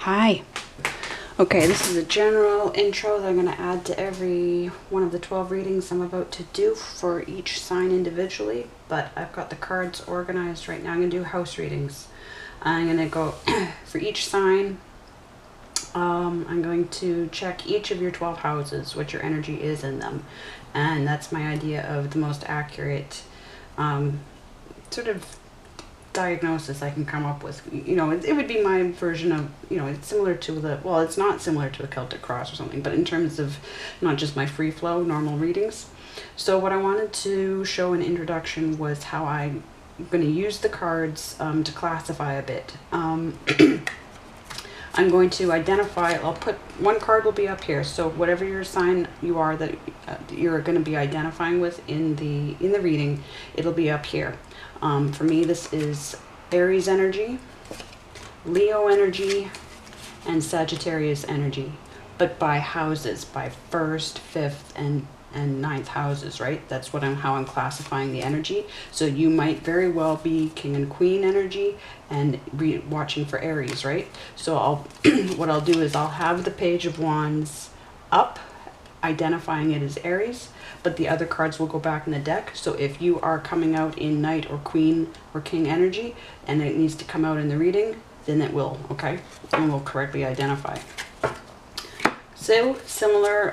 Hi. Okay, this is a general intro that I'm going to add to every one of the 12 readings I'm about to do for each sign individually, but I've got the cards organized right now. I'm going to do house readings. I'm going to go for each sign. I'm going to check each of your 12 houses, what your energy is in them, and that's my idea of the most accurate sort of diagnosis I can come up with. You know, it would be my version of, you know, it's similar to the, well, it's not similar to a Celtic cross or something, but in terms of not just my free flow normal readings. So what I wanted to show in introduction was how I'm going to use the cards to classify a bit. I'm going to identify, I'll put, one card will be up here, so whatever your sign you are that you're going to be identifying with in the reading, it'll be up here. For me, this is Aries energy, Leo energy, and Sagittarius energy, but by houses, by first, fifth, and ninth houses, right? That's what how I'm classifying the energy. So you might very well be King and Queen energy and watching for Aries, right? So what I'll do is I'll have the Page of Wands up, identifying it as Aries, but the other cards will go back in the deck. So if you are coming out in Knight or Queen or King energy and it needs to come out in the reading, then it will, okay? And we'll correctly identify. So similar,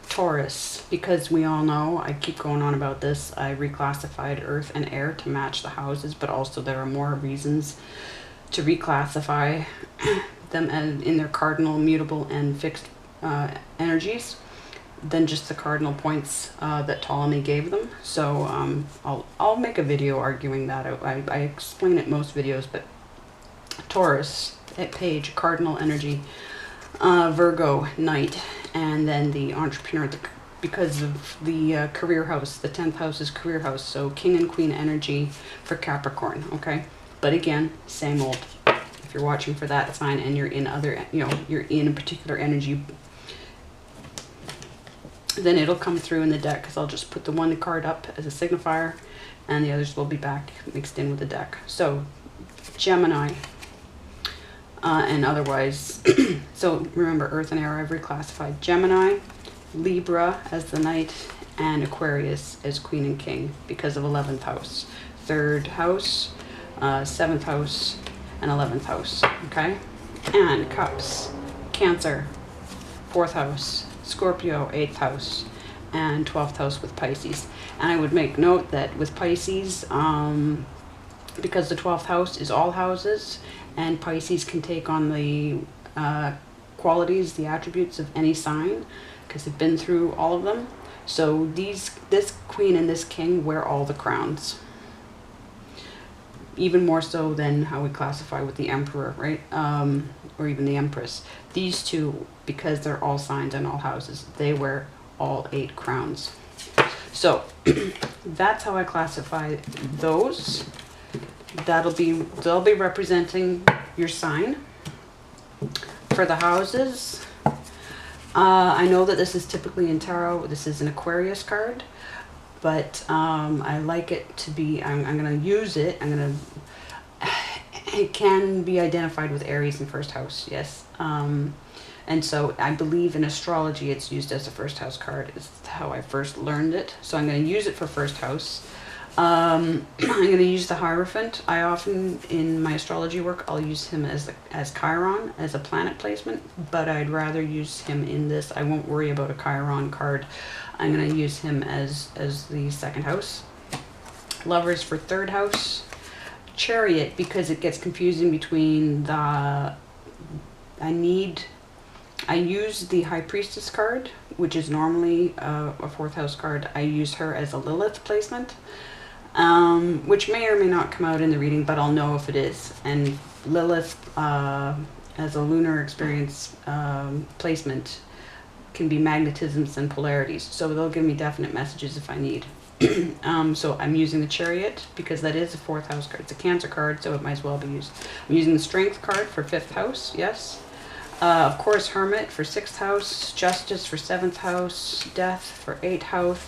Taurus, because we all know, I keep going on about this, I reclassified Earth and Air to match the houses, but also there are more reasons to reclassify them in their cardinal, mutable, and fixed energies than just the cardinal points that Ptolemy gave them. So I'll make a video arguing that out. I explain it most videos, but Taurus at Page, cardinal energy, Virgo, Knight, and then the entrepreneur, because of the career house, the 10th house is career house, so King and Queen energy for Capricorn, okay? But again, same old. If you're watching for that sign and you're in other, you know, you're in a particular energy, then it'll come through in the deck, because I'll just put the one card up as a signifier and the others will be back mixed in with the deck. So Gemini, and otherwise, so remember Earth and Air I've reclassified. Gemini, Libra as the Knight, and Aquarius as Queen and King because of 11th house, 3rd house, 7th house, and 11th house, okay? And Cups, Cancer, 4th house, Scorpio, 8th house, and 12th house with Pisces. And I would make note that with Pisces, because the 12th house is all houses, and Pisces can take on the qualities, the attributes of any sign, because they've been through all of them. So this Queen and this King wear all the crowns. Even more so than how we classify with the Emperor, right? Or even the Empress. These two, because they're all signs and all houses, they wear all 8 crowns. So that's how I classify those. They'll be representing your sign. For the houses, I know that this is typically in tarot, this is an Aquarius card, but I like it to be, I'm going to use it, it can be identified with Aries in first house, yes. And so I believe in astrology it's used as a first house card, is how I first learned it. So I'm going to use it for first house. I'm going to use the Hierophant. I often, in my astrology work, I'll use him as Chiron, as a planet placement, but I'd rather use him in this. I won't worry about a Chiron card. I'm going to use him as the 2nd house. Lovers for 3rd house. Chariot, because it gets confusing between the, I use the High Priestess card, which is normally a 4th house card. I use her as a Lilith placement, which may or may not come out in the reading, but I'll know if it is. And Lilith, as a lunar experience placement, can be magnetisms and polarities. So they'll give me definite messages if I need. So I'm using the Chariot because that is a 4th house card. It's a Cancer card, so it might as well be used. I'm using the Strength card for 5th house, yes. Of course, Hermit for 6th house, Justice for 7th house, Death for 8th house,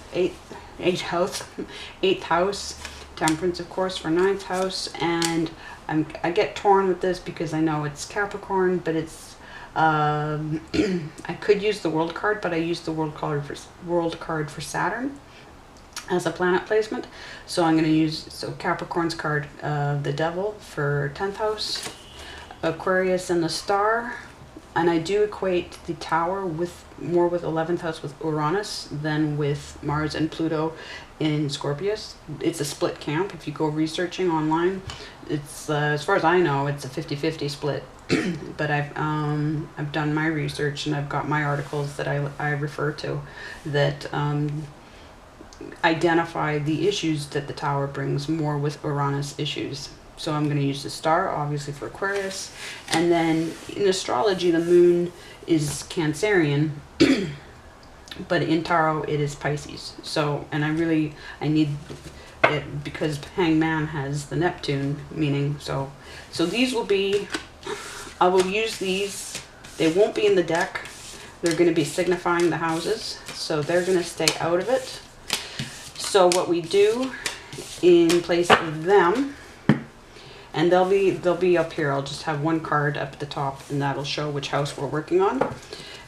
Temperance, of course, for 9th house. And I get torn with this because I know it's Capricorn, but it's I could use the World card, but I use the World card for Saturn as a planet placement. So I'm going to use Capricorn's card, the Devil, for 10th house, Aquarius and the Star. And I do equate the Tower more with 11th house with Uranus than with Mars and Pluto in Scorpius. It's a split camp. If you go researching online, it's as far as I know, it's a 50-50 split. But I've done my research, and I've got my articles that I refer to that identify the issues that the Tower brings more with Uranus issues. So I'm going to use the Star, obviously, for Aquarius. And then in astrology, the moon is Cancerian, but in Tarot, it is Pisces. So, and I need it because Hangman has the Neptune meaning. So these will be, I will use these. They won't be in the deck. They're going to be signifying the houses. So they're going to stay out of it. So what we do in place of them, and they'll be up here. I'll just have one card up at the top, and that'll show which house we're working on.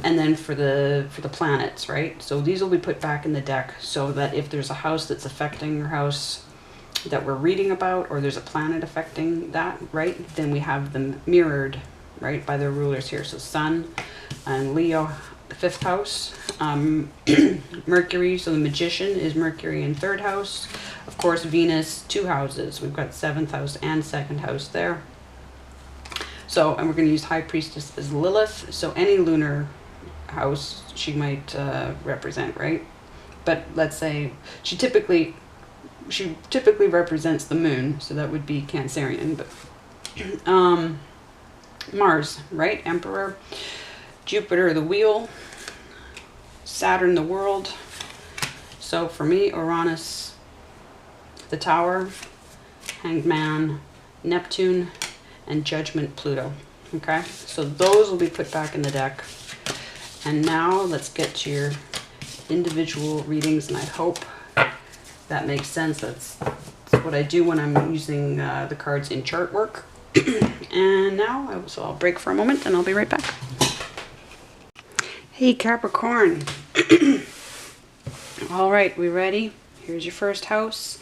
And then for the planets, right? So these will be put back in the deck so that if there's a house that's affecting your house that we're reading about, or there's a planet affecting that, right? Then we have them mirrored, right, by their rulers here. So Sun and Leo, the 5th house. Mercury, so the Magician is Mercury in 3rd house. Of course, Venus, 2 houses. We've got 7th house and 2nd house there. So, and we're going to use High Priestess as Lilith. So any lunar house she might represent, right? But let's say she typically represents the moon, so that would be Cancerian. But Mars, right? Emperor. Jupiter, the wheel. Saturn, the world. So for me, Uranus, the Tower, Hanged Man, Neptune, and Judgment, Pluto. Okay, so those will be put back in the deck. And now let's get to your individual readings, and I hope that makes sense. That's what I do when I'm using the cards in chart work. And now, I'll break for a moment, and I'll be right back. Hey Capricorn. All right, we ready? Here's your first house.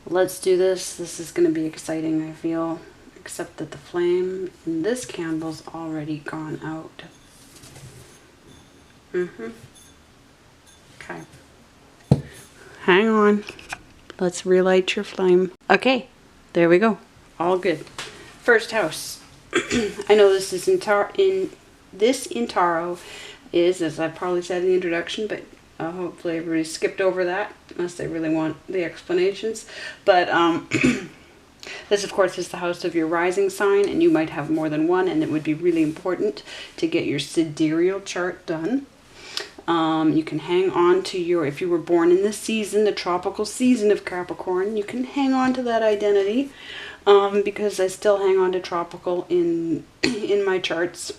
Let's do this. This is going to be exciting, I feel. Except that the flame in this candle's already gone out. Okay. Hang on. Let's relight your flame. Okay, there we go. All good. First house. I know this is in Tarot is, as I probably said in the introduction, but hopefully everybody skipped over that unless they really want the explanations. But this, of course, is the house of your rising sign, and you might have more than one, and it would be really important to get your sidereal chart done. You can hang on to if you were born in the season, the tropical season of Capricorn, you can hang on to that identity, because I still hang on to tropical in my charts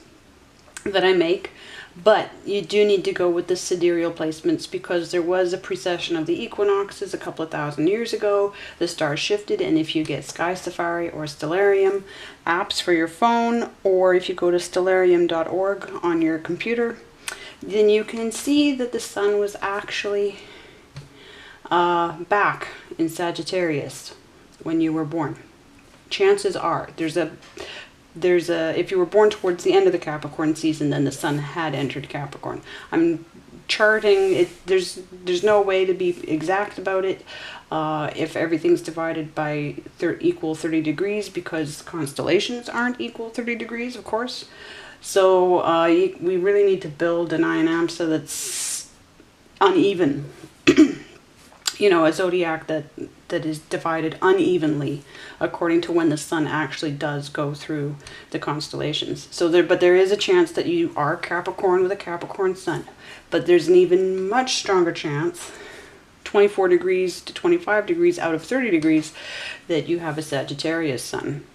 that I make. But you do need to go with the sidereal placements because there was a precession of the equinoxes a couple of thousand years ago. The stars shifted, and if you get Sky Safari or Stellarium apps for your phone, or if you go to stellarium.org on your computer, then you can see that the sun was actually back in Sagittarius when you were born. Chances are if you were born towards the end of the Capricorn season, then the sun had entered Capricorn. I'm charting it. There's no way to be exact about it if everything's divided by equal 30 degrees, because constellations aren't equal 30 degrees, of course. So we really need to build an INAMSA that's uneven. A zodiac that is divided unevenly according to when the sun actually does go through the constellations. But there is a chance that you are Capricorn with a Capricorn sun. But there's an even much stronger chance, 24 degrees to 25 degrees out of 30 degrees, that you have a Sagittarius sun.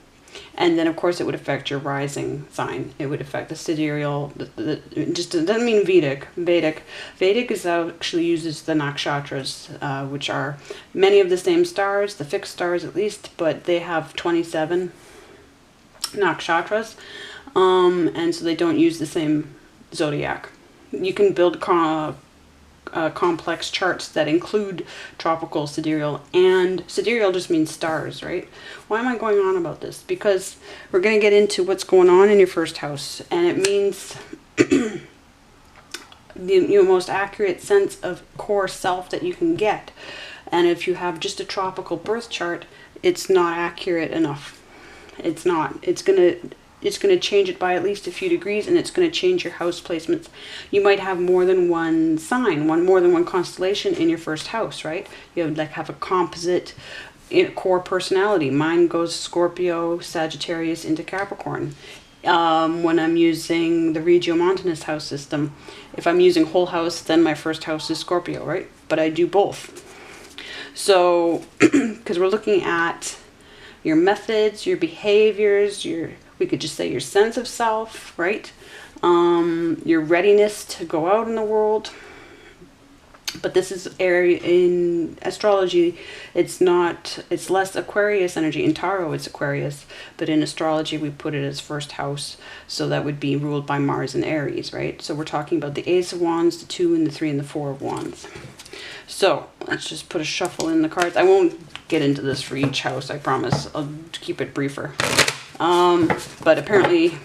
And then, of course, it would affect your rising sign. It would affect the sidereal. Just it doesn't mean Vedic. Vedic is actually uses the nakshatras, which are many of the same stars, the fixed stars at least, but they have 27 nakshatras, and so they don't use the same zodiac. You can build complex charts that include tropical, sidereal, and sidereal just means stars, right? Why am I going on about this? Because we're going to get into what's going on in your first house, and it means the most accurate sense of core self that you can get. And if you have just a tropical birth chart, it's not accurate enough. It's not. It's going to change it by at least a few degrees, and it's going to change your house placements. You might have more than one sign, more than one constellation in your first house, right? You would have a composite core personality. Mine goes Scorpio, Sagittarius into Capricorn. When I'm using the Regiomontanus house system, if I'm using whole house, then my first house is Scorpio, right? But I do both. So, because we're looking at your methods, your behaviors, we could just say your sense of self, right? Your readiness to go out in the world. But this is area in astrology. It's less Aquarius energy. In tarot, it's Aquarius. But in astrology, we put it as first house. So that would be ruled by Mars and Aries, right? So we're talking about the Ace of Wands, the 2 and the 3 and the 4 of Wands. So let's just put a shuffle in the cards. I won't get into this for each house, I promise. I'll keep it briefer. But apparently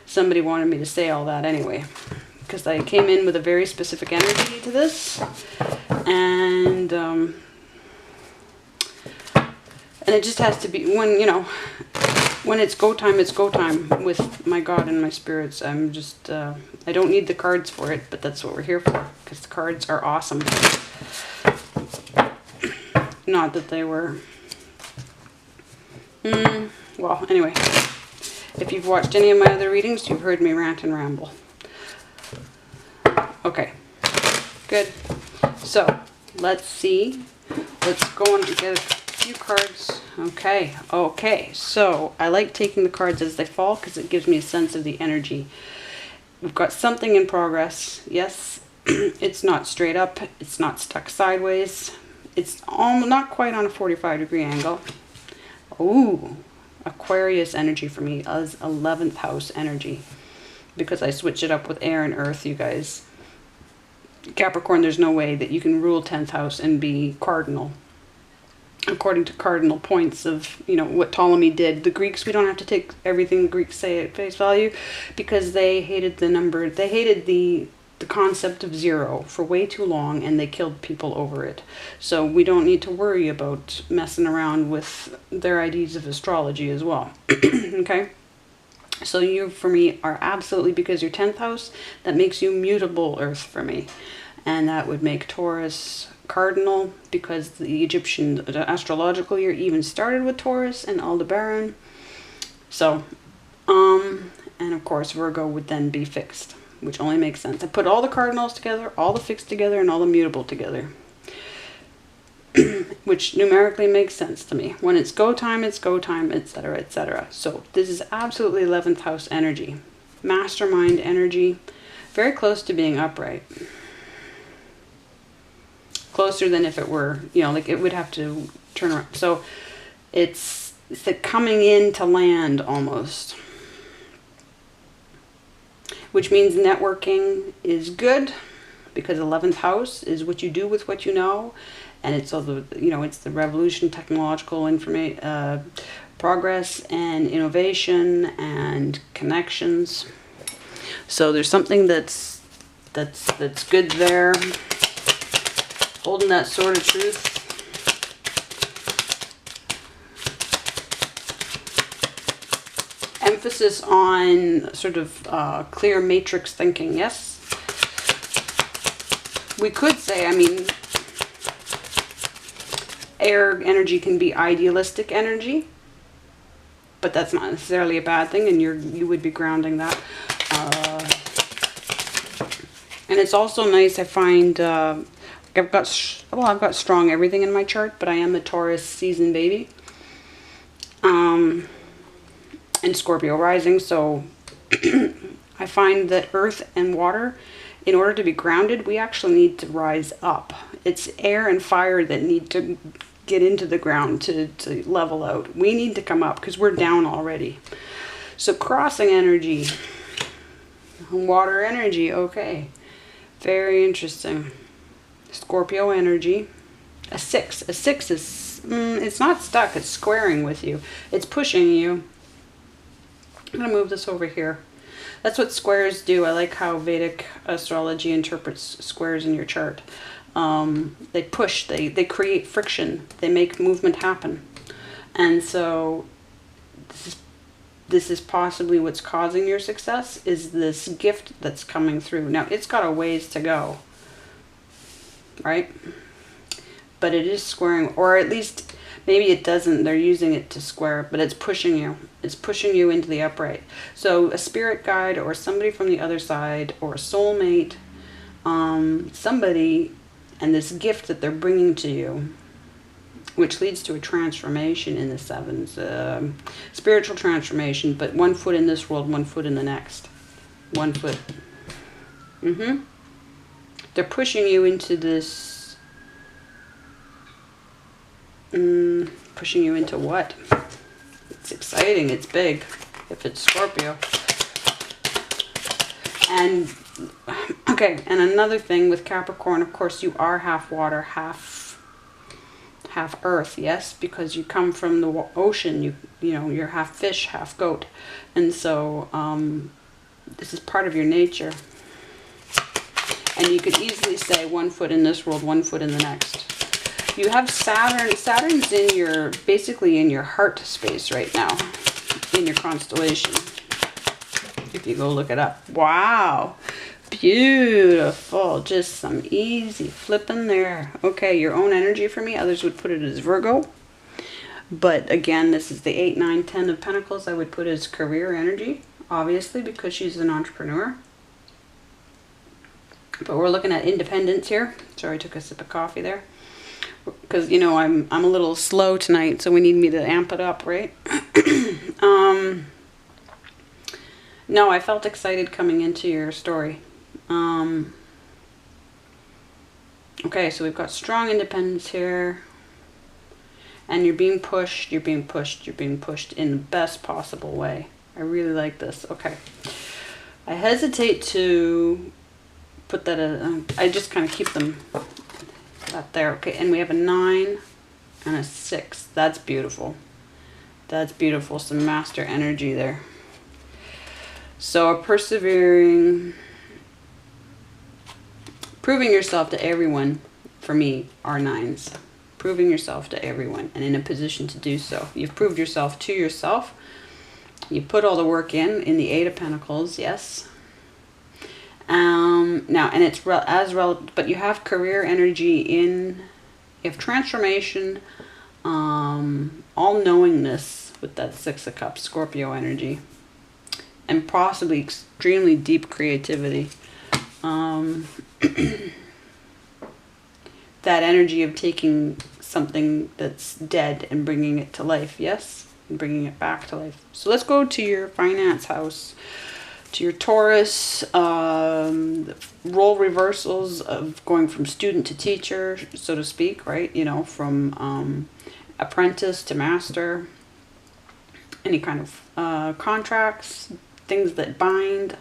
somebody wanted me to say all that anyway, because I came in with a very specific energy to this, and it just has to be when it's go time, it's go time with my God and my spirits. I'm just I don't need the cards for it, but that's what we're here for, because the cards are awesome. Not that they were well, anyway, if you've watched any of my other readings, you've heard me rant and ramble. Okay, good. So, let's see. Let's go on to get a few cards. Okay. So, I like taking the cards as they fall because it gives me a sense of the energy. We've got something in progress. Yes, it's not straight up. It's not stuck sideways. It's not quite on a 45-degree angle. Ooh, Aquarius energy for me as 11th house energy, because I switch it up with air and earth, you guys. Capricorn, there's no way that you can rule 10th house and be cardinal. According to cardinal points of, what Ptolemy did. The Greeks, we don't have to take everything the Greeks say at face value, because they hated the concept of zero for way too long, and they killed people over it. So we don't need to worry about messing around with their ideas of astrology as well. Okay? So you, for me, are absolutely, because you're 10th house, that makes you mutable earth for me. And that would make Taurus cardinal, because the Egyptian astrological year even started with Taurus and Aldebaran. So, and of course Virgo would then be fixed, which only makes sense. I put all the cardinals together, all the fixed together, and all the mutable together. Which numerically makes sense to me. When it's go time, etc., etc. So this is absolutely 11th house energy. Mastermind energy. Very close to being upright. Closer than if it were, it would have to turn around. So it's the coming in to land almost. Which means networking is good, because 11th house is what you do with what you know, and it's all the it's the revolution, technological progress and innovation and connections. So there's something that's good there. Holding that sword of truth. Emphasis on sort of clear matrix thinking, yes? We could say, air energy can be idealistic energy, but that's not necessarily a bad thing, and you would be grounding that. And it's also nice, I find, I've got strong everything in my chart, but I am a Taurus season baby. and Scorpio rising. So I find that earth and water, in order to be grounded, we actually need to rise up. It's air and fire that need to get into the ground to level out. We need to come up because we're down already. So crossing energy, water energy, okay. Very interesting. Scorpio energy. A 6. A 6 is, it's not stuck, it's squaring with you. It's pushing you. I'm going to move this over here. That's what squares do. I like how Vedic astrology interprets squares in your chart. They push, they create friction, they make movement happen. And so this is possibly what's causing your success, is this gift that's coming through. Now, it's got a ways to go, right? But it is squaring, or at least maybe it doesn't. They're using it to square, but it's pushing you. It's pushing you into the upright. So a spirit guide or somebody from the other side or a soulmate, somebody, and this gift that they're bringing to you, which leads to a transformation in the 7s. Spiritual transformation, but 1 foot in this world, 1 foot in the next. 1 foot. They're pushing you into this... pushing you into what? It's exciting. It's big. If it's Scorpio. And, okay, and another thing with Capricorn, of course, you are half water, half earth, yes, because you come from the ocean. You know, you're half fish, half goat. And so this is part of your nature. And you could easily say 1 foot in this world, 1 foot in the next. You have Saturn. Saturn's in your, basically in your heart space right now, in your constellation. If you go look it up. Wow. Beautiful. Just some easy flipping there. Okay, your own energy for me. Others would put it as Virgo. But again, this is the 8, 9, 10 of Pentacles. I would put as career energy, obviously, because she's an entrepreneur. But we're looking at independence here. Sorry, I took a sip of coffee there. Because, you know, I'm a little slow tonight, so we need me to amp it up, right? No, I felt excited coming into your story. Okay, so we've got strong independence here. And you're being pushed, you're being pushed, you're being pushed in the best possible way. I really like this. Okay. I hesitate to put that, I just kind of keep them that there. Okay, and we have a 9 and a 6. That's beautiful. That's beautiful. Some master energy there. So a persevering, proving yourself to everyone, for me, are 9s. Proving yourself to everyone and in a position to do so. You've proved yourself to yourself. You put all the work in the 8 of Pentacles, yes. Now, and it's but you have career energy in, you have transformation, all-knowingness with that 6 of Cups, Scorpio energy. And possibly extremely deep creativity. That energy of taking something that's dead and bringing it to life, yes? And bringing it back to life. So let's go to your finance house. To your Taurus, role reversals of going from student to teacher, so to speak, right? You know, from apprentice to master. Any kind of contracts, things that bind.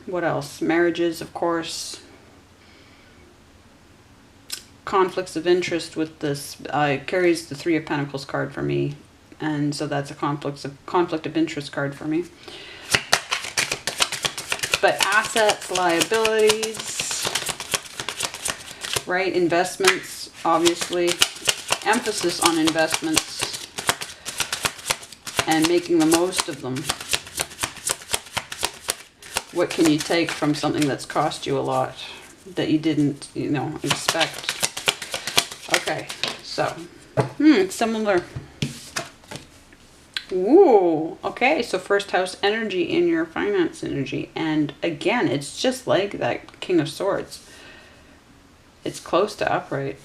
What else? Marriages, of course. Conflicts of interest with this. It carries the 3 of Pentacles card for me. And so that's a conflict of interest card for me. But assets, liabilities, right? Investments, obviously. Emphasis on investments and making the most of them. What can you take from something that's cost you a lot that you didn't, you know, expect? Okay, so, similar. Ooh, okay, so first house energy in your finance energy. And again, it's just like that King of Swords. It's close to upright.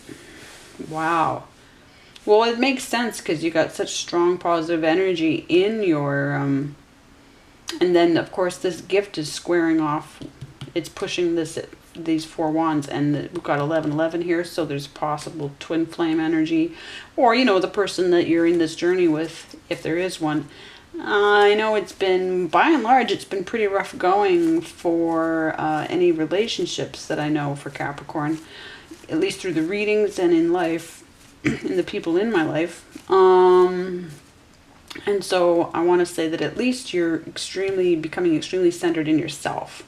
Wow. Well, it makes sense because you got such strong positive energy in your, and then of course this gift is squaring off. It's pushing these 4 wands, and we've got 1111 here, so there's possible twin flame energy, or the person that you're in this journey with, if there is one. I know it's been, by and large, it's been pretty rough going for any relationships that I know for Capricorn, at least through the readings and in life, in the people in my life. And so I want to say that at least you're becoming extremely centered in yourself.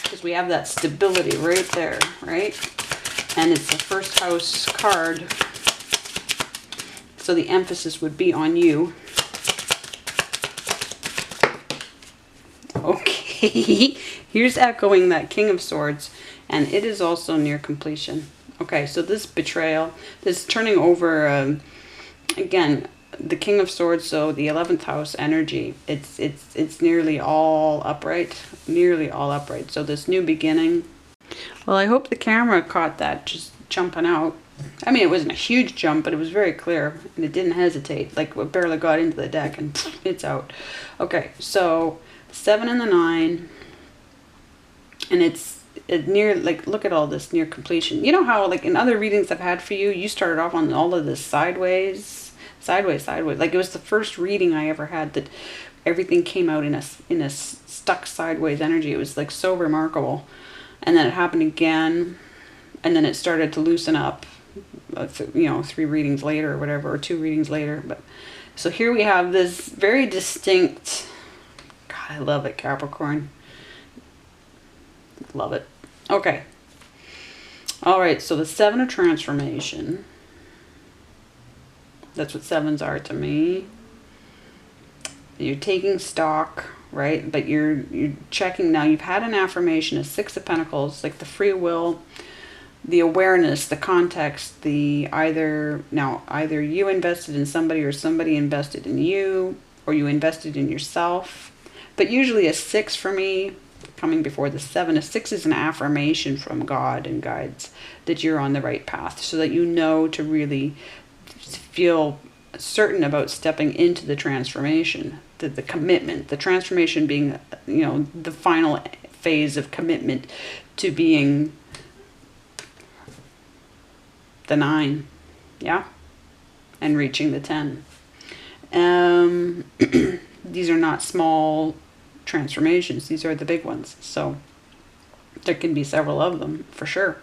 Because we have that stability right there, right? And it's the first house card. So the emphasis would be on you. Okay, here's echoing that King of Swords, and it is also near completion. Okay, so this betrayal, this turning over, again, the King of Swords, so the 11th house energy, it's nearly all upright, So this new beginning. Well, I hope the camera caught that just jumping out. I mean, it wasn't a huge jump, but it was very clear, and it didn't hesitate. Like, it barely got into the deck, and it's out. Okay, so 7 and the 9, and it's near, like, look at all this near completion. You know how, like, in other readings I've had for you, you started off on all of this sideways. Like, it was the first reading I ever had that everything came out in a stuck sideways energy. It was, like, so remarkable. And then it happened again, and then it started to loosen up. 3 readings later or whatever, or 2 readings later. But so here we have this very distinct, God, I love it, Capricorn. Love it. Okay. All right, so the 7 of transformation. That's what 7s are to me. You're taking stock, right? But you're checking now. You've had an affirmation, a 6 of Pentacles, like the free will, the awareness, the context, either you invested in somebody or somebody invested in you, or you invested in yourself. But usually a 6 for me, coming before the 7, a 6 is an affirmation from God and guides that you're on the right path, so that you know to really feel certain about stepping into the transformation, the commitment, the transformation being, the final phase of commitment to being the 9, yeah, and reaching the 10. These are not small transformations. These are the big ones. So there can be several of them for sure.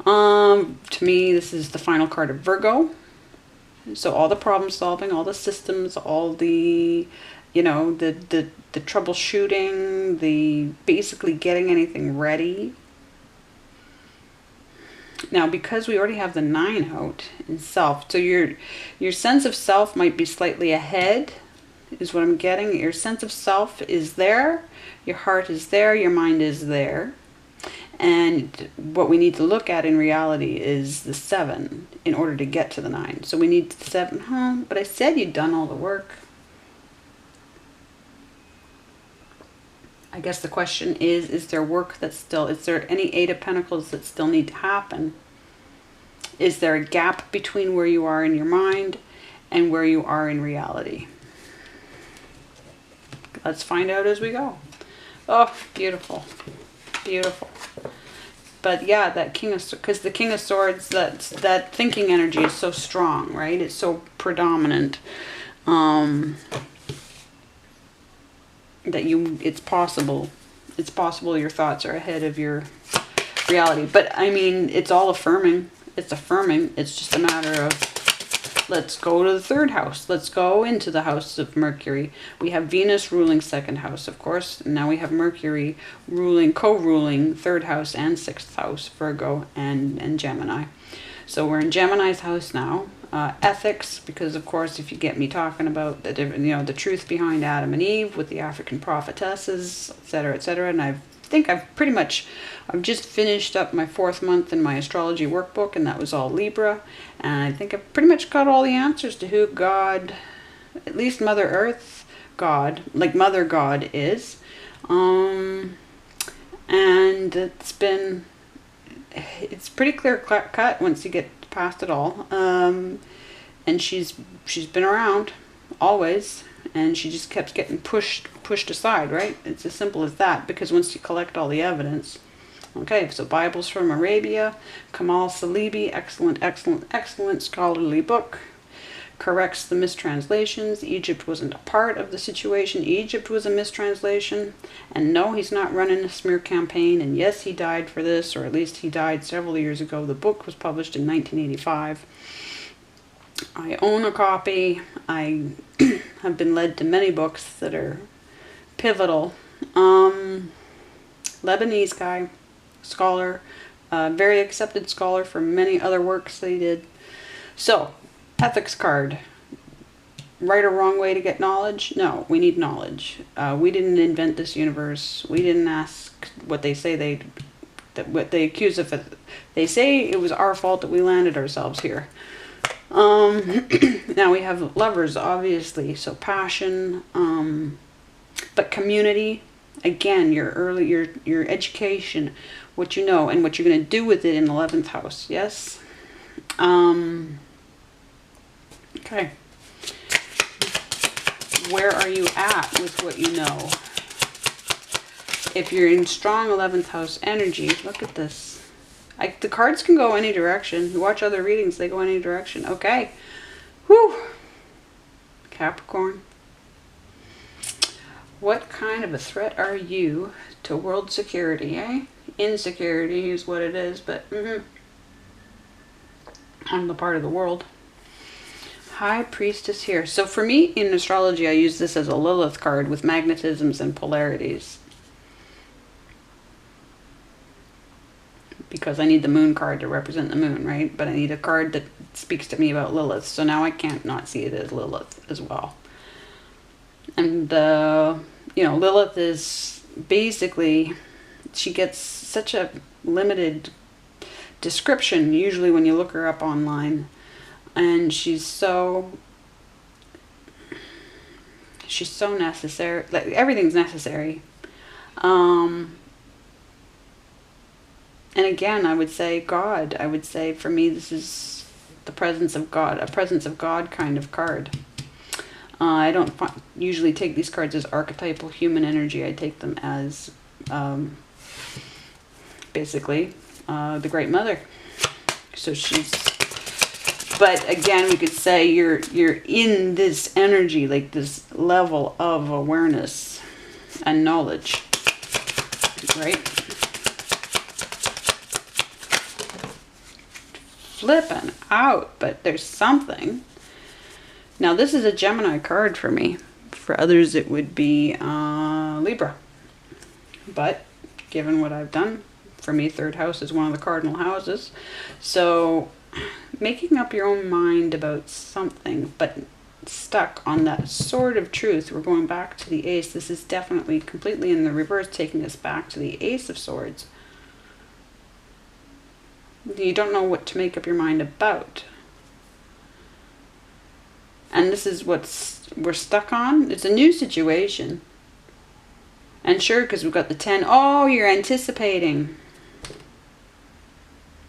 To me, this is the final card of Virgo. So all the problem solving, all the systems, all the, the troubleshooting, the basically getting anything ready. Now, because we already have the 9 out in self, so your sense of self might be slightly ahead, is what I'm getting. Your sense of self is there, your heart is there, your mind is there. And what we need to look at in reality is the 7 in order to get to the 9. So we need the 7, but I said you'd done all the work. I guess the question is there work is there any 8 of Pentacles that still need to happen? Is there a gap between where you are in your mind and where you are in reality? Let's find out as we go. Oh, beautiful. Beautiful. But yeah, because the King of Swords, that thinking energy is so strong, right? It's so predominant. That it's possible your thoughts are ahead of your reality. But I mean, it's all affirming. It's affirming. It's just a matter of, let's go to the 3rd house. Let's go into the house of Mercury. We have Venus ruling 2nd house, of course. And now we have Mercury co-ruling 3rd house and 6th house, Virgo and Gemini. So we're in Gemini's house now. Ethics, because of course, if you get me talking about the truth behind Adam and Eve with the African prophetesses, etc., etc., and I've just finished up my 4th month in my astrology workbook, and that was all Libra, and I think I've pretty much got all the answers to who God, at least Mother Earth God, like Mother God is, and it's pretty clear cut once you get past at all. And she's been around always, and she just kept getting pushed aside, right? It's as simple as that, because once you collect all the evidence. Okay, so Bibles from Arabia, Kamal Salibi, excellent scholarly book. Corrects the mistranslations. Egypt wasn't a part of the situation. Egypt was a mistranslation. And no, he's not running a smear campaign. And yes, he died for this, or at least he died several years ago. The book was published in 1985. I own a copy. I have been led to many books that are pivotal. Lebanese guy, scholar, very accepted scholar for many other works that he did. So, ethics card. Right or wrong way to get knowledge? No, we need knowledge. We didn't invent this universe. We didn't ask what they say what they accuse of it. They say it was our fault that we landed ourselves here. Now we have lovers, obviously, so passion, but community, again, your education, what you know, and what you're going to do with it in the 11th house, yes? Okay. Where are you at with what you know? If you're in strong 11th house energy, look at this. The cards can go any direction. You watch other readings, they go any direction. Okay. Whew. Capricorn. What kind of a threat are you to world security, eh? Insecurity is what it is, but on the part of the world. High Priestess here. So for me, in astrology, I use this as a Lilith card with magnetisms and polarities. Because I need the moon card to represent the moon, right? But I need a card that speaks to me about Lilith. So now I can't not see it as Lilith as well. And, you know, Lilith is basically, she gets such a limited description, usually when you look her up online. And she's so necessary. Like, everything's necessary. And again, I would say God. I would say for me, this is the presence of God, a presence of God kind of card. I don't usually take these cards as archetypal human energy. I take them as basically the Great Mother. So she's. But again, we could say you're in this energy, like this level of awareness and knowledge, right? Flipping out, but there's something. Now this is a Gemini card for me. For others it would be Libra. But given what I've done, for me 3rd house is one of the cardinal houses. So making up your own mind about something, but stuck on that sort of truth. We're going back to the Ace. This is definitely completely in the reverse, taking us back to the Ace of Swords. You don't know what to make up your mind about. And this is what we're stuck on. It's a new situation. And sure, because we've got the 10. Oh, you're anticipating.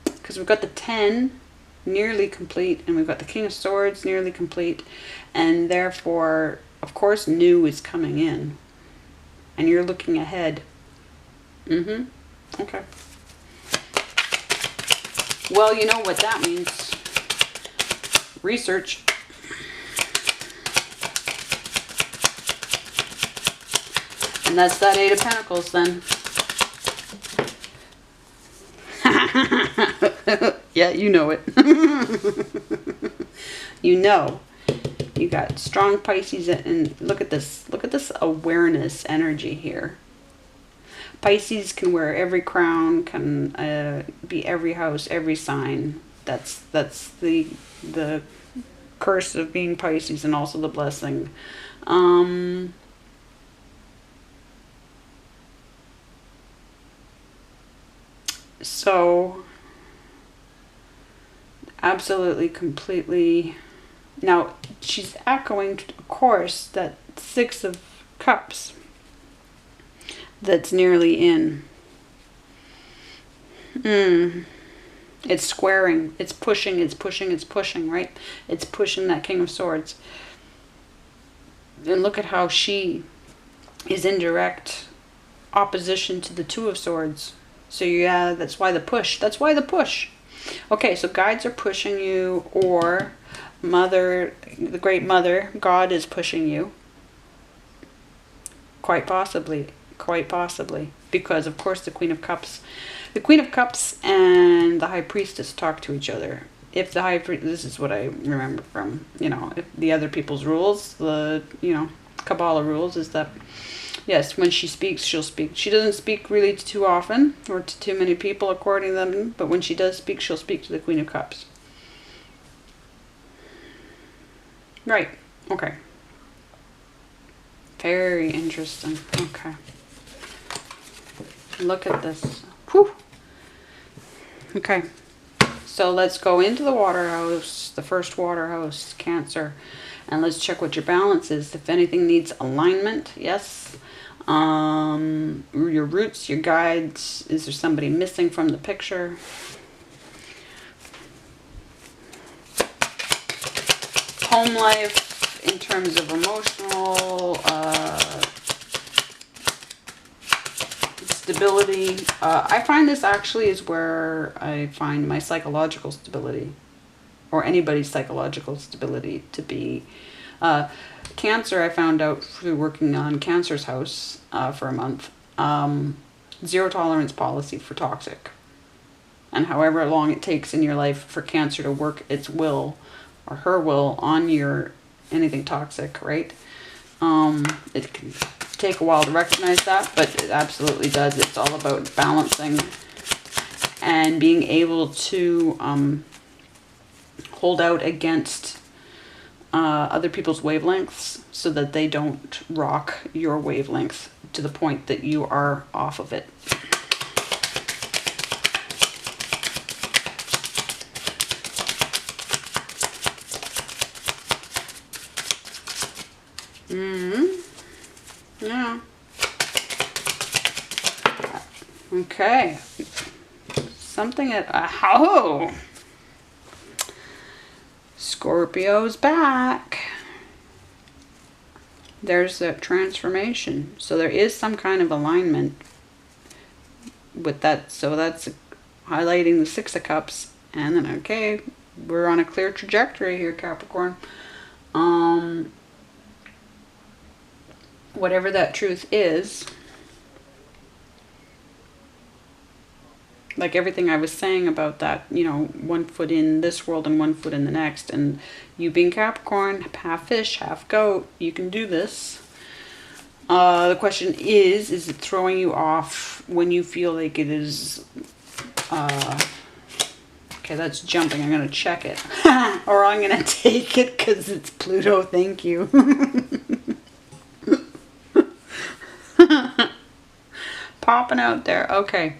Because we've got the 10 nearly complete. And we've got the King of Swords nearly complete. And therefore, of course, new is coming in. And you're looking ahead. Okay. Well, you know what that means. Research. And that's that 8 of Pentacles then. Yeah, you know it. You know. You got strong Pisces, and look at this. Look at this awareness energy here. Pisces can wear every crown, can be every house, every sign. That's the curse of being Pisces, and also the blessing. So absolutely, completely. Now she's echoing, of course, that 6 of Cups that's nearly in. It's squaring. It's pushing. It's pushing. It's pushing, right? It's pushing that King of Swords. And look at how she is in direct opposition to the Two of Swords. So yeah, that's why the push. That's why the push. Okay, so guides are pushing you, or Mother, the Great Mother, God is pushing you. Quite possibly. Quite possibly. Because, of course, the Queen of Cups and the High Priestess talk to each other. If the High Priest, this is what I remember from, if the other people's rules, the, Kabbalah rules, is that, yes, when she speaks, she'll speak. She doesn't speak really too often, or to too many people according to them, but when she does speak, she'll speak to the Queen of Cups. Right. Okay. Very interesting. Okay. Look at this. Whew. Okay. So let's go into the water house, the first water house, Cancer. And let's check what your balance is. If anything needs alignment, yes. Your roots, your guides. Is there somebody missing from the picture? Home life, in terms of emotional stability. I find this actually is where I find my psychological stability, or anybody's psychological stability to be. Cancer, I found out through working on Cancer's house for a month. Zero tolerance policy for toxic. And however long it takes in your life for Cancer to work its will, or her will, on your anything toxic, right? It can take a while to recognize that, but it absolutely does. It's all about balancing and being able to hold out against other people's wavelengths so that they don't rock your wavelength to the point that you are off of it. Yeah. Okay. Something at oh, Scorpio's back. There's a transformation. So there is some kind of alignment with that. So that's highlighting the Six of Cups. And then, okay, we're on a clear trajectory here, Capricorn. Whatever that truth is, like everything I was saying about that, 1 foot in this world and 1 foot in the next, and you being Capricorn, half fish, half goat, you can do this. The question is it throwing you off when you feel like it is, okay, that's jumping, I'm going to check it, or I'm going to take it because it's Pluto, thank you. Popping out there. Okay.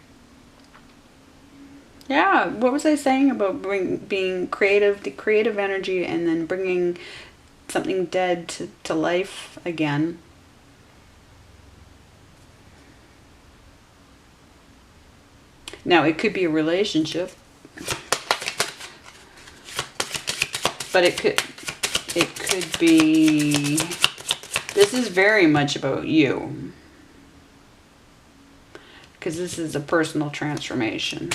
Yeah, what was I saying about being creative, the creative energy, and then bringing something dead to life again? Now, it could be a relationship, but it could be, this is very much about you. Because this is a personal transformation.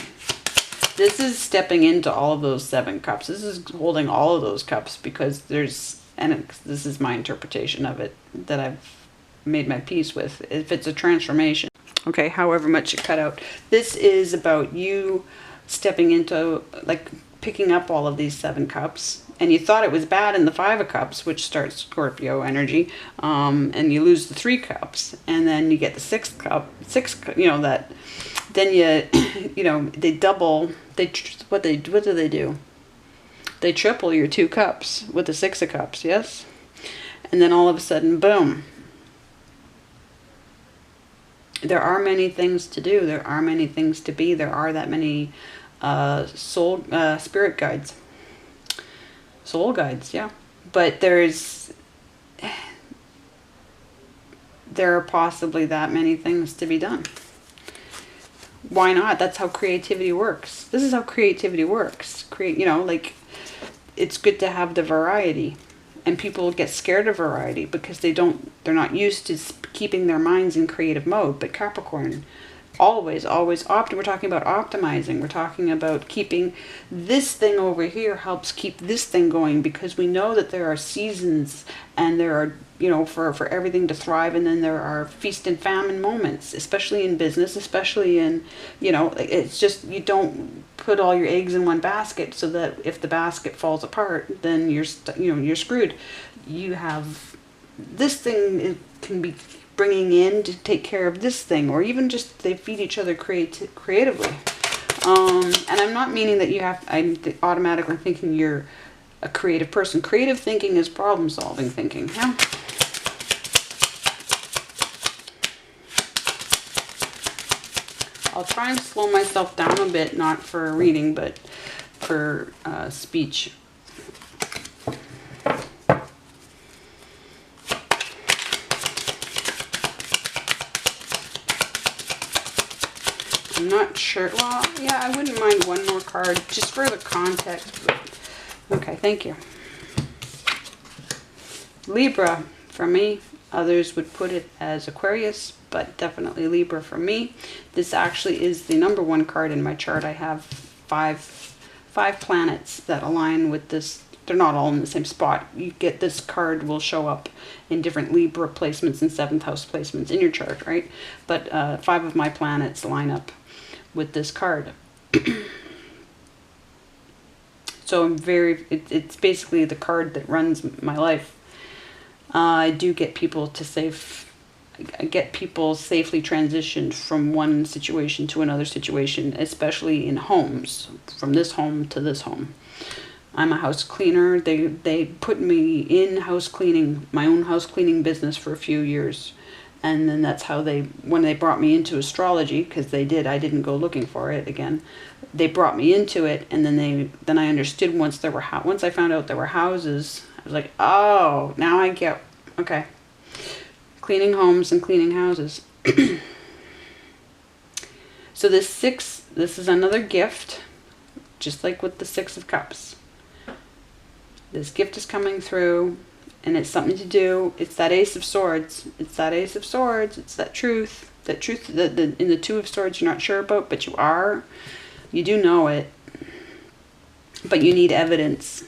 This is stepping into all of those 7 cups. This is holding all of those cups because there's, and this is my interpretation of it that I've made my peace with. If it's a transformation, okay, however much it cut out. This is about you stepping into, like, picking up all of these 7 cups. And you thought it was bad in the 5 of Cups, which starts Scorpio energy, and you lose the 3 cups, and then you get the 6th cup, that, then you, they double, what do they do? They triple your 2 cups with the 6 of Cups, yes? And then all of a sudden, boom. There are many things to do, there are many things to be, there are that many spirit guides. Soul guides, yeah. But there are possibly that many things to be done. Why not? That's how creativity works. This is how creativity works. Like, it's good to have the variety. And people get scared of variety because they're not used to keeping their minds in creative mode. But Capricorn, always we're talking about optimizing. We're talking about keeping this thing over here helps keep this thing going, because we know that there are seasons and there are, for everything to thrive, and then there are feast and famine moments, especially in business, especially in, it's just, you don't put all your eggs in one basket, so that if the basket falls apart, then you're screwed. You have this thing, it can be bringing in to take care of this thing, or even just they feed each other creatively. And I'm not meaning that I'm automatically thinking you're a creative person. Creative thinking is problem solving thinking. Yeah. I'll try and slow myself down a bit, not for reading, but for speech. I'm not sure. Well, yeah, I wouldn't mind one more card just for the context. Okay, thank you. Libra for me. Others would put it as Aquarius, but definitely Libra for me. This actually is the number one card in my chart. I have five planets that align with this. They're not all in the same spot. You get this card will show up in different Libra placements and 7th house placements in your chart, right? But 5 of my planets line up with this card. So it's basically the card that runs my life. I do get people get people safely transitioned from one situation to another situation, especially in homes, from this home to this home. I'm a house cleaner. They put me in house cleaning, my own house cleaning business for a few years. And then that's how when they brought me into astrology, because I didn't go looking for it again. They brought me into it, and then I understood once I found out there were houses, I was like, oh, now I get, okay. Cleaning homes and cleaning houses. So this is another gift, just like with the 6 of Cups. This gift is coming through, and it's something to do. It's that Ace of Swords. It's that Ace of Swords. It's that truth. That truth that in the 2 of Swords you're not sure about, but you are. You do know it. But you need evidence.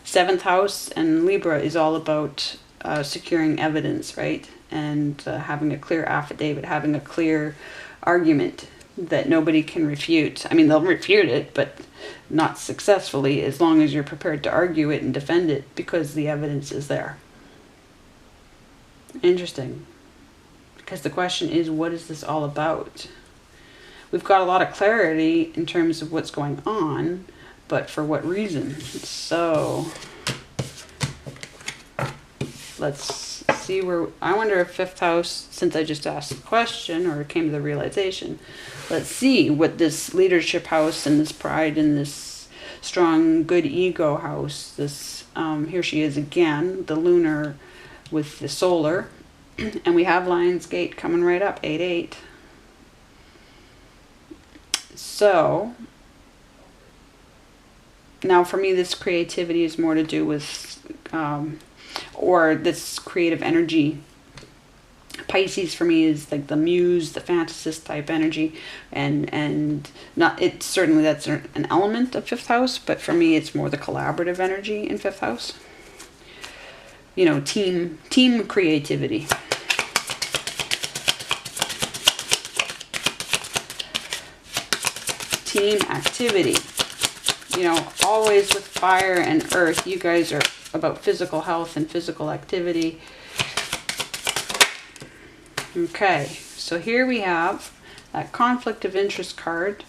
7th house and Libra is all about securing evidence, right? And having a clear affidavit, having a clear argument that nobody can refute. I mean, they'll refute it, but not successfully, as long as you're prepared to argue it and defend it, because the evidence is there. Interesting. Because the question is, what is this all about? We've got a lot of clarity in terms of what's going on, but for what reason? So let's see where, I wonder if 5th house, since I just asked the question or came to the realization, let's see what this leadership house and this pride and this strong good ego house, this here she is again, the lunar with the solar, and we have Lionsgate coming right up, 8-8. So now for me, this creativity is more to do with or this creative energy. Pisces for me is like the muse, the fantasist type energy, and not, it's certainly that's an element of 5th house, but for me it's more the collaborative energy in 5th house. You know, team creativity. Team activity. You know, always with fire and earth, you guys are about physical health and physical activity. Okay, so here we have that conflict of interest card,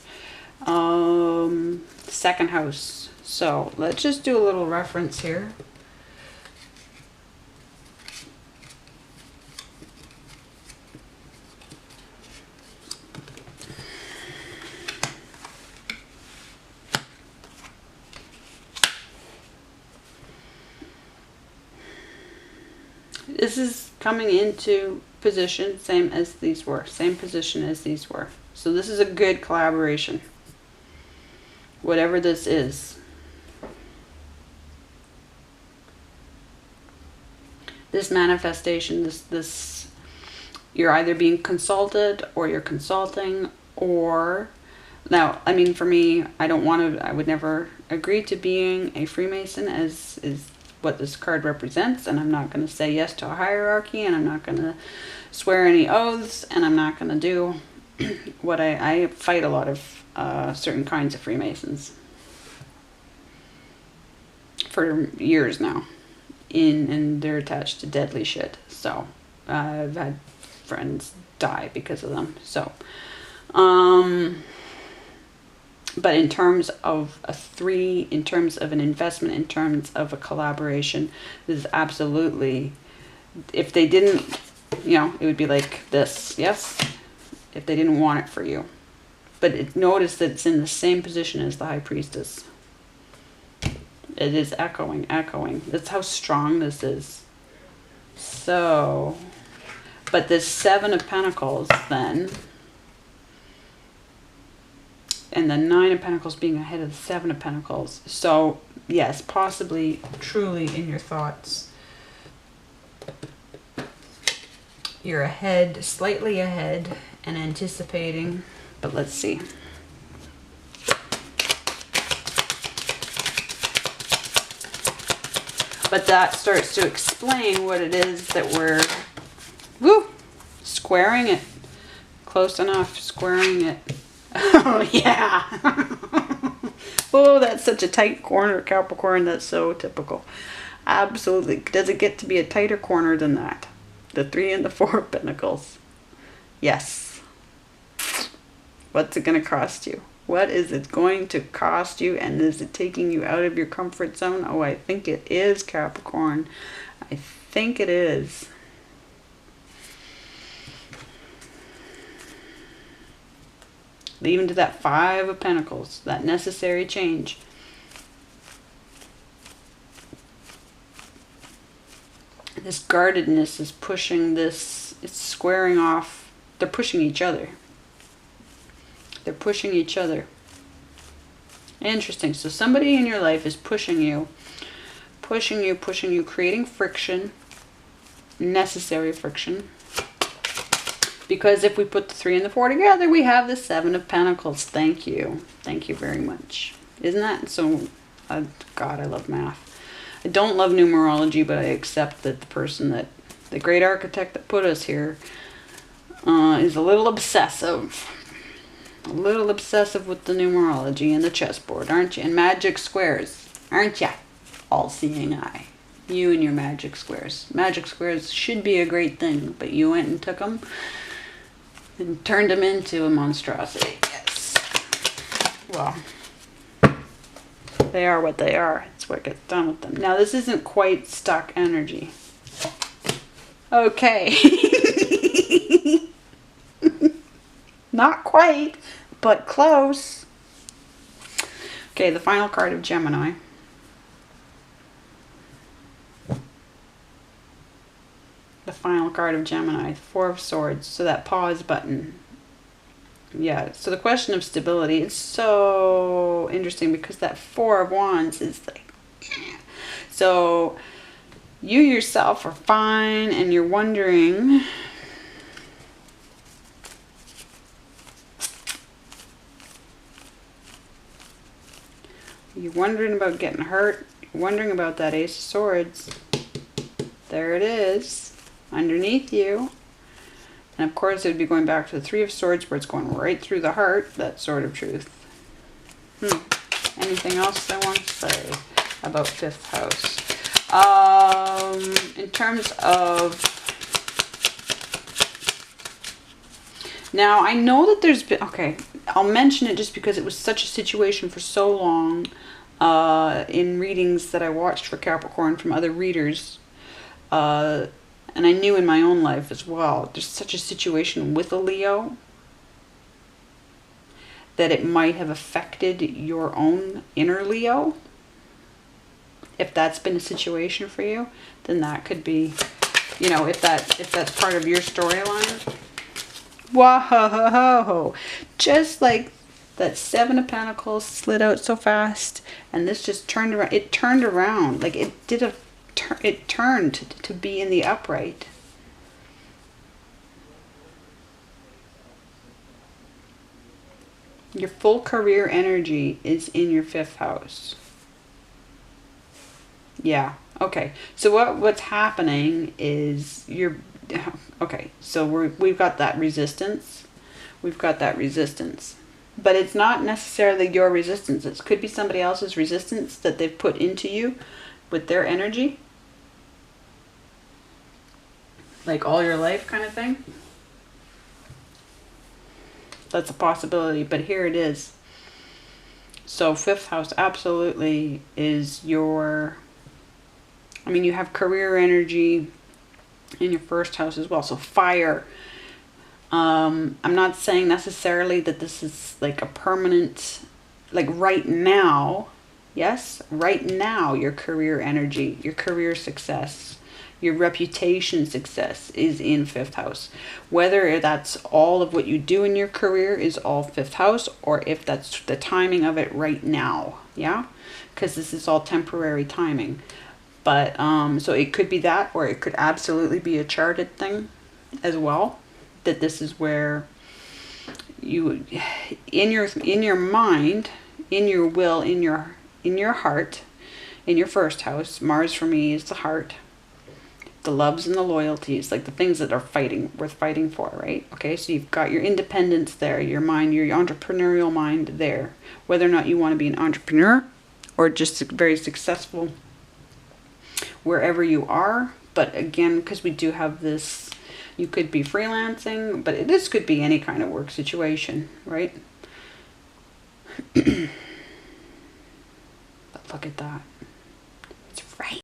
2nd house. So let's just do a little reference here. This is coming into position, same position as these were. So this is a good collaboration. Whatever this is. This manifestation, this you're either being consulted or you're consulting, or now, I mean, for me, I would never agree to being a Freemason, as is what this card represents, and I'm not going to say yes to a hierarchy, and I'm not going to swear any oaths, and I'm not going to do what I fight a lot of certain kinds of Freemasons for years now, and they're attached to deadly shit. So I've had friends die because of them. So but in terms of in terms of an investment, in terms of a collaboration, this is absolutely, if they didn't, you know, it would be like this, yes, if they didn't want it for you. But notice that it's in the same position as the High Priestess. It is echoing. That's how strong this is. So, but this Seven of Pentacles then, and the Nine of Pentacles being ahead of the Seven of Pentacles. So, yes, possibly, truly in your thoughts, you're ahead, slightly ahead, and anticipating. But let's see. But that starts to explain what it is that we're, squaring it. Close enough, squaring it. Oh, yeah. Oh, that's such a tight corner, Capricorn. That's so typical. Absolutely. Does it get to be a tighter corner than that? The Three and the Four of Pentacles. Yes. What's it going to cost you? What is it going to cost you? And is it taking you out of your comfort zone? Oh, I think it is, Capricorn. I think it is. Even to that Five of Pentacles, that necessary change. This guardedness is pushing this, it's squaring off. They're pushing each other. They're pushing each other. Interesting. So somebody in your life is pushing you, creating friction, necessary friction. Because if we put the Three and the Four together, we have the Seven of Pentacles. Thank you. Thank you very much. Isn't that so? God, I love math. I don't love numerology, but I accept that the great architect that put us here is a little obsessive. A little obsessive with the numerology and the chessboard, aren't you? And magic squares, aren't ya? All-seeing eye. You and your magic squares. Magic squares should be a great thing, but you went and took them and turned them into a monstrosity. Yes. Well, they are what they are. It's what gets done with them. Now, this isn't quite stuck energy. Okay. Not quite, but close. Okay, the final card of Gemini. The final card of Gemini, Four of Swords. So that pause button. Yeah, so the question of stability is so interesting because that Four of Wands is like... So you yourself are fine and you're wondering... You're wondering about getting hurt. You're wondering about that Ace of Swords. There it is. Underneath you. And of course it would be going back to the Three of Swords where it's going right through the heart. That sort of truth. Anything else I want to say about fifth house? In terms of... Now I know that there's been... Okay, I'll mention it just because it was such a situation for so long in readings that I watched for Capricorn from other readers. And I knew in my own life as well, there's such a situation with a Leo that it might have affected your own inner Leo. If that's been a situation for you, then that could be, you know, if that's part of your storyline. Whoa! Just like that Seven of Pentacles slid out so fast, and this just turned around. It turned around, like it did it turned to be in the upright. Your full career energy is in your 5th house. Yeah. Okay. So what's happening is okay. So we've got that resistance. We've got that resistance. But it's not necessarily your resistance. It could be somebody else's resistance that they've put into you with their energy. Like all your life kind of thing. That's a possibility, but here it is. So 5th house absolutely is your, I mean, you have career energy in your 1st house as well. So fire. I'm not saying necessarily that this is like a permanent, like right now. Yes, right now your career energy, your career success, your reputation success is in 5th house. Whether that's all of what you do in your career is all 5th house, or if that's the timing of it right now. Yeah, because this is all temporary timing. But so it could be that, or it could absolutely be a charted thing as well. That this is where you, in your mind, in your will, in your heart, in your 1st house. Mars for me is the heart, the loves and the loyalties, like the things that are worth fighting for, right? Okay, so you've got your independence there, your mind, your entrepreneurial mind there. Whether or not you want to be an entrepreneur or just very successful wherever you are. But again, because we do have this, you could be freelancing, but this could be any kind of work situation, right? But look at that. It's right.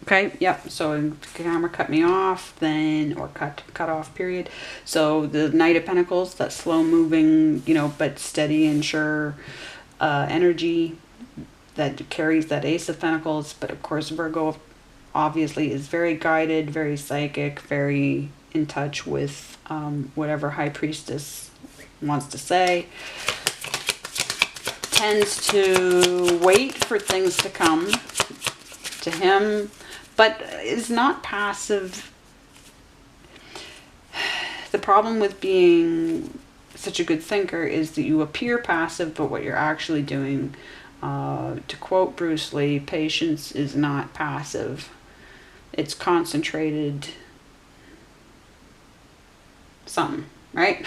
Okay, yep, so the camera cut me off, then, or cut off, period. So the Knight of Pentacles, that slow moving, you know, but steady and sure energy that carries that Ace of Pentacles. But of course, Virgo obviously is very guided, very psychic, very in touch with whatever High Priestess wants to say. Tends to wait for things to come to him, but is not passive. The problem with being such a good thinker is that you appear passive, but what you're actually doing, to quote Bruce Lee, patience is not passive. It's concentrated something, right?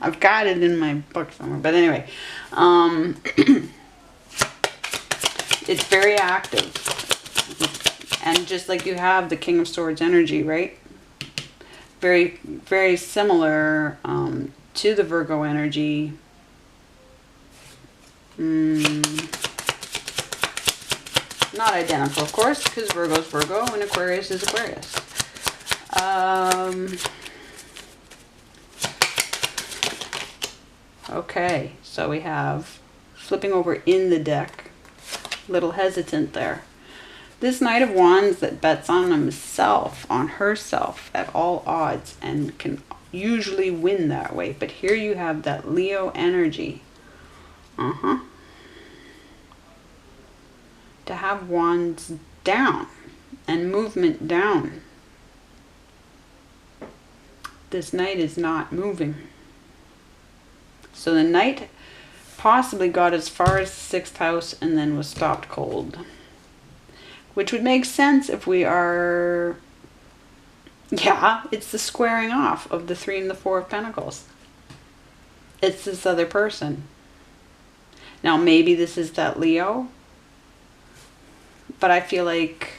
I've got it in my book somewhere, but anyway, it's very active, and just like you have the King of Swords energy, right? Very, very similar to the Virgo energy. Not identical, of course, because Virgo's Virgo and Aquarius is Aquarius. Okay, so we have, flipping over in the deck, little hesitant there. This Knight of Wands that bets on himself, on herself at all odds, and can usually win that way. But here you have that Leo energy. To have Wands down and movement down. This Knight is not moving. So the Knight possibly got as far as the 6th house and then was stopped cold. Which would make sense if we are... Yeah, it's the squaring off of the 3 and the 4 of Pentacles. It's this other person. Now maybe this is that Leo. But I feel like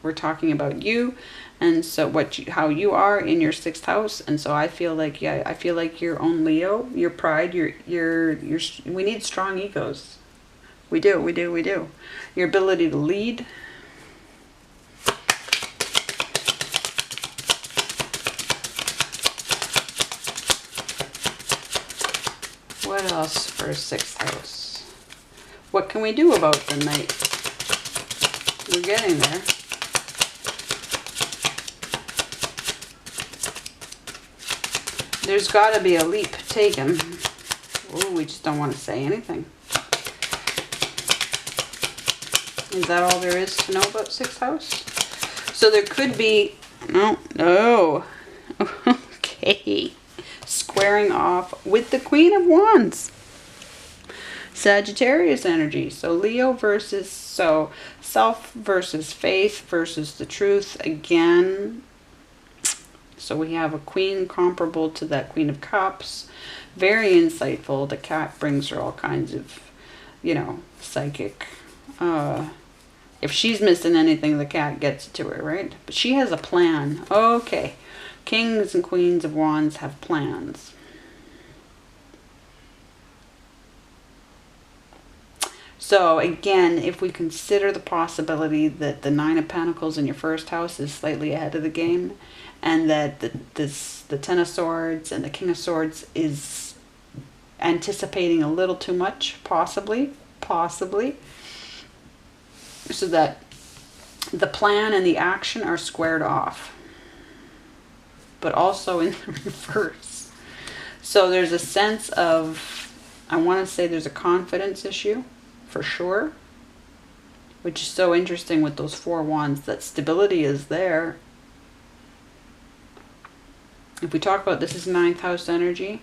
we're talking about you. And so how you are in your 6th house. And so I feel like, yeah, I feel like your own Leo, your pride, we need strong egos. We do. Your ability to lead. What else for 6th house? What can we do about the Knight? We're getting there. There's got to be a leap taken. Oh, we just don't want to say anything. Is that all there is to know about 6th house? So there could be, no. Okay. Squaring off with the Queen of Wands. Sagittarius energy. So Leo versus, so self versus faith versus the truth again. So we have a queen comparable to that Queen of Cups. Very insightful. The cat brings her all kinds of, psychic. If she's missing anything, the cat gets it to her, right? But she has a plan. Okay. Kings and Queens of Wands have plans. So again, if we consider the possibility that the 9 of Pentacles in your 1st house is slightly ahead of the game, and that the 10 of Swords and the King of Swords is anticipating a little too much, possibly, so that the plan and the action are squared off, but also in the reverse. So there's a sense of, I want to say there's a confidence issue, for sure, which is so interesting with those 4 wands, that stability is there. If we talk about, this is 9th house energy,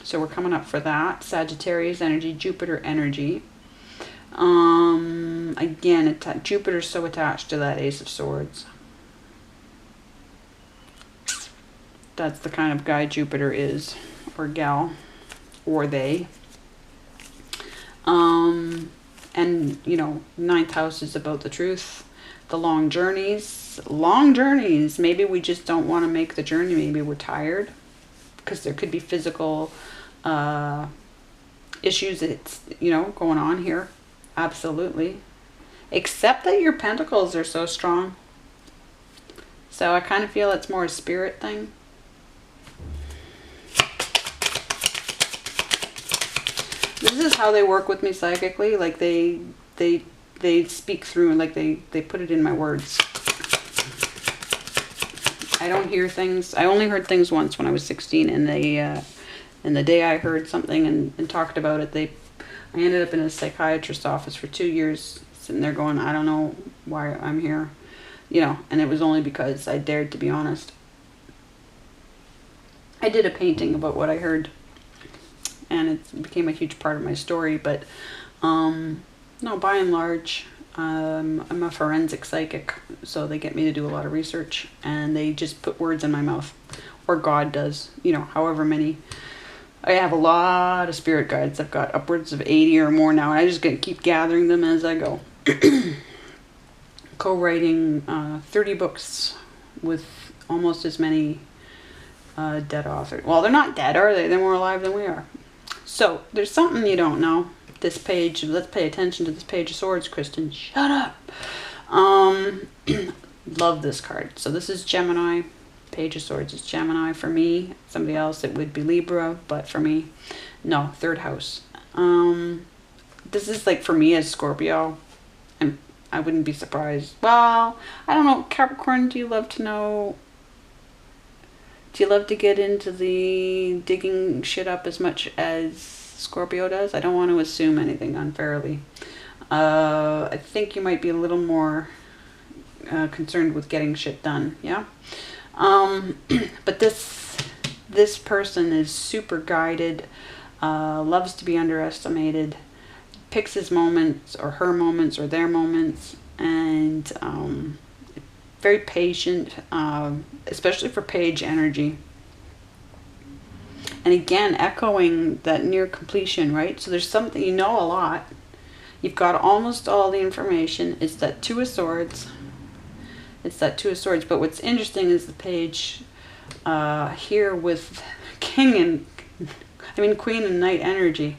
so we're coming up for that. Sagittarius energy, Jupiter energy. Again, Jupiter's so attached to that Ace of Swords. That's the kind of guy Jupiter is, or gal, or they. And 9th house is about the truth, the long journeys. Maybe we just don't want to make the journey. Maybe we're tired, because there could be physical issues that's, going on here. Absolutely. Except that your pentacles are so strong. So I kind of feel it's more a spirit thing. This is how they work with me psychically. Like they speak through, and like they put it in my words. I don't hear things. I only heard things once when I was 16, and and the day I heard something and talked about it, I ended up in a psychiatrist's office for 2 years, sitting there going, I don't know why I'm here, and it was only because I dared to be honest. I did a painting about what I heard, and it became a huge part of my story, but no, by and large, I'm a forensic psychic, so they get me to do a lot of research, and they just put words in my mouth, or God does, however many. I have a lot of spirit guides. I've got upwards of 80 or more now, and I just gonna keep gathering them as I go. Co-writing 30 books with almost as many dead authors. Well, they're not dead, are they? They're more alive than we are. So there's something you don't know. This page, let's pay attention to this Page of Swords, Kristen. Shut up. Love this card. So this is Gemini. Page of Swords is Gemini for me. Somebody else it would be Libra, but for me, no, 3rd house. This is like for me as Scorpio, and I wouldn't be surprised. Well, I don't know, Capricorn, do you love to know? Do you love to get into the digging shit up as much as Scorpio does? I don't want to assume anything unfairly. I think you might be a little more concerned with getting shit done, yeah? But this person is super guided, loves to be underestimated, picks his moments or her moments or their moments, and very patient, especially for Page energy. And again, echoing that near completion, right? So there's something, a lot. You've got almost all the information. It's that 2 of Swords. But what's interesting is the Page here with Queen and Knight energy.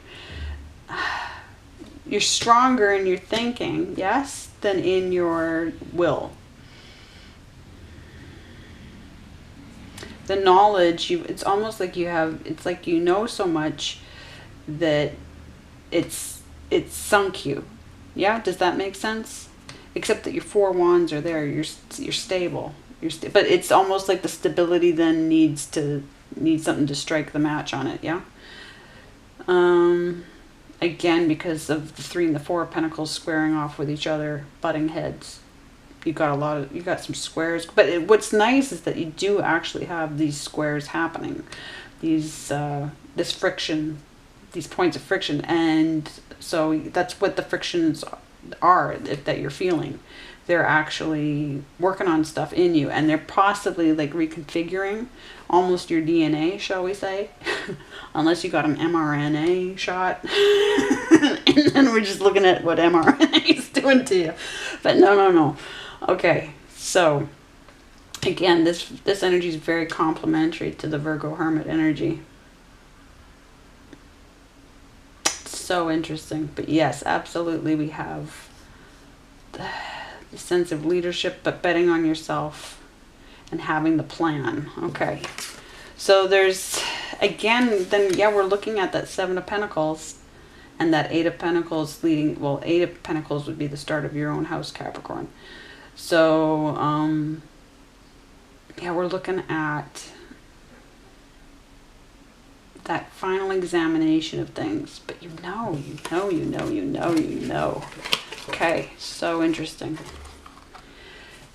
You're stronger in your thinking, yes, than in your will. The knowledge, it's almost like it's like so much that it's sunk you. Yeah, does that make sense? Except that your 4 wands are there, you're stable. But it's almost like the stability then needs something to strike the match on it. Yeah. Again, because of the 3 and the 4 of Pentacles squaring off with each other, butting heads. You got some squares. But what's nice is that you do actually have these squares happening. This friction, these points of friction. And so that's what the frictions are that you're feeling. They're actually working on stuff in you, and they're possibly like reconfiguring almost your DNA, shall we say, unless you got an mRNA shot. And then we're just looking at what mRNA is doing to you. But no. Okay, so again, this energy is very complementary to the Virgo Hermit energy. So interesting. But yes, absolutely, we have the sense of leadership, but betting on yourself and having the plan. Okay, so there's, again, then yeah, we're looking at that 7 of Pentacles and that 8 of Pentacles leading, well, 8 of Pentacles would be the start of your own house, Capricorn. So yeah, we're looking at that final examination of things. But you know. Okay, so interesting.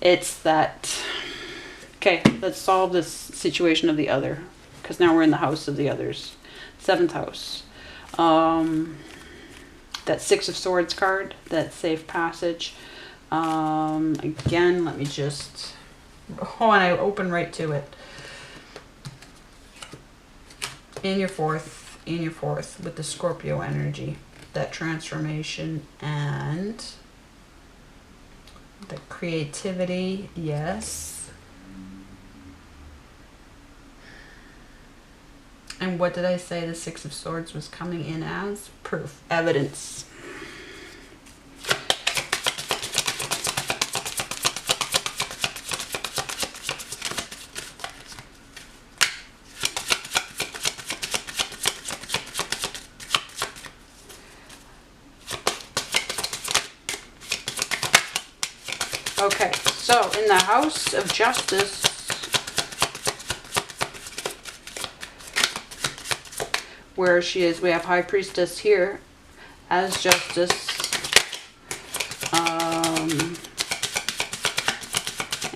It's that, okay, let's solve this situation of the other, because now we're in the house of the others. 7th house. That 6 of Swords card, that safe passage. Again, let me just, oh, and I open right to it. In your fourth with the Scorpio energy, that transformation and the creativity, yes. And what did I say the 6 of Swords was coming in as? Proof, evidence. Okay, so in the house of justice, where she is, we have High Priestess here as justice.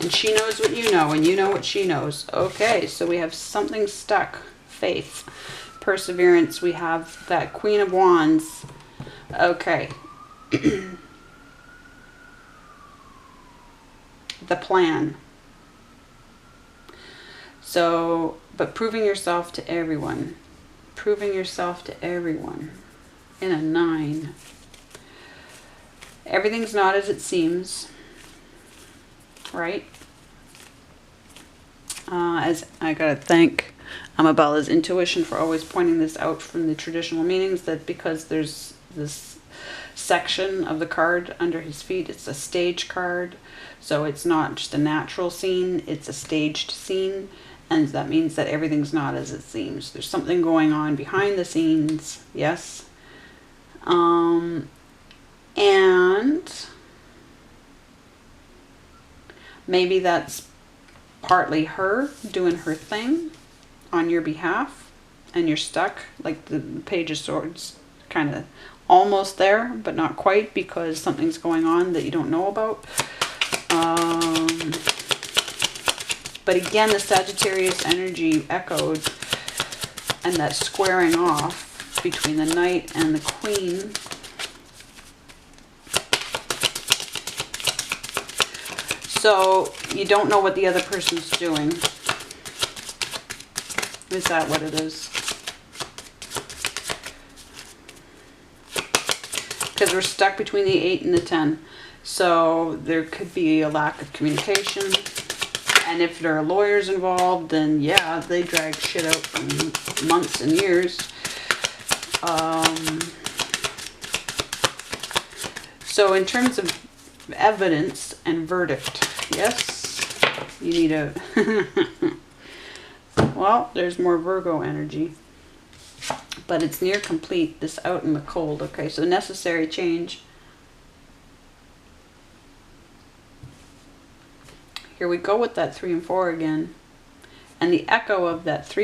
And she knows what you know, and you know what she knows. Okay, so we have something stuck. Faith, perseverance. We have that Queen of Wands. Okay. The plan. So, but proving yourself to everyone. Proving yourself to everyone. In a 9. Everything's not as it seems. Right? As I gotta thank Amabella's intuition for always pointing this out from the traditional meanings, that because there's this section of the card under his feet, it's a stage card. So it's not just a natural scene, it's a staged scene. And that means that everything's not as it seems. There's something going on behind the scenes. Yes. And maybe that's partly her doing her thing on your behalf. And you're stuck, like the Page of Swords, kind of almost there, but not quite, because something's going on that you don't know about. But again, the Sagittarius energy echoed, and that squaring off between the Knight and the Queen. So you don't know what the other person's doing. Is that what it is? Because we're stuck between the 8 and the 10. So there could be a lack of communication. And if there are lawyers involved, then yeah, they drag shit out for months and years. So in terms of evidence and verdict, yes, you need a... Well, there's more Virgo energy. But it's near complete, this out in the cold. Okay, so necessary change. Here we go with that 3 and 4 again. And the echo of that 3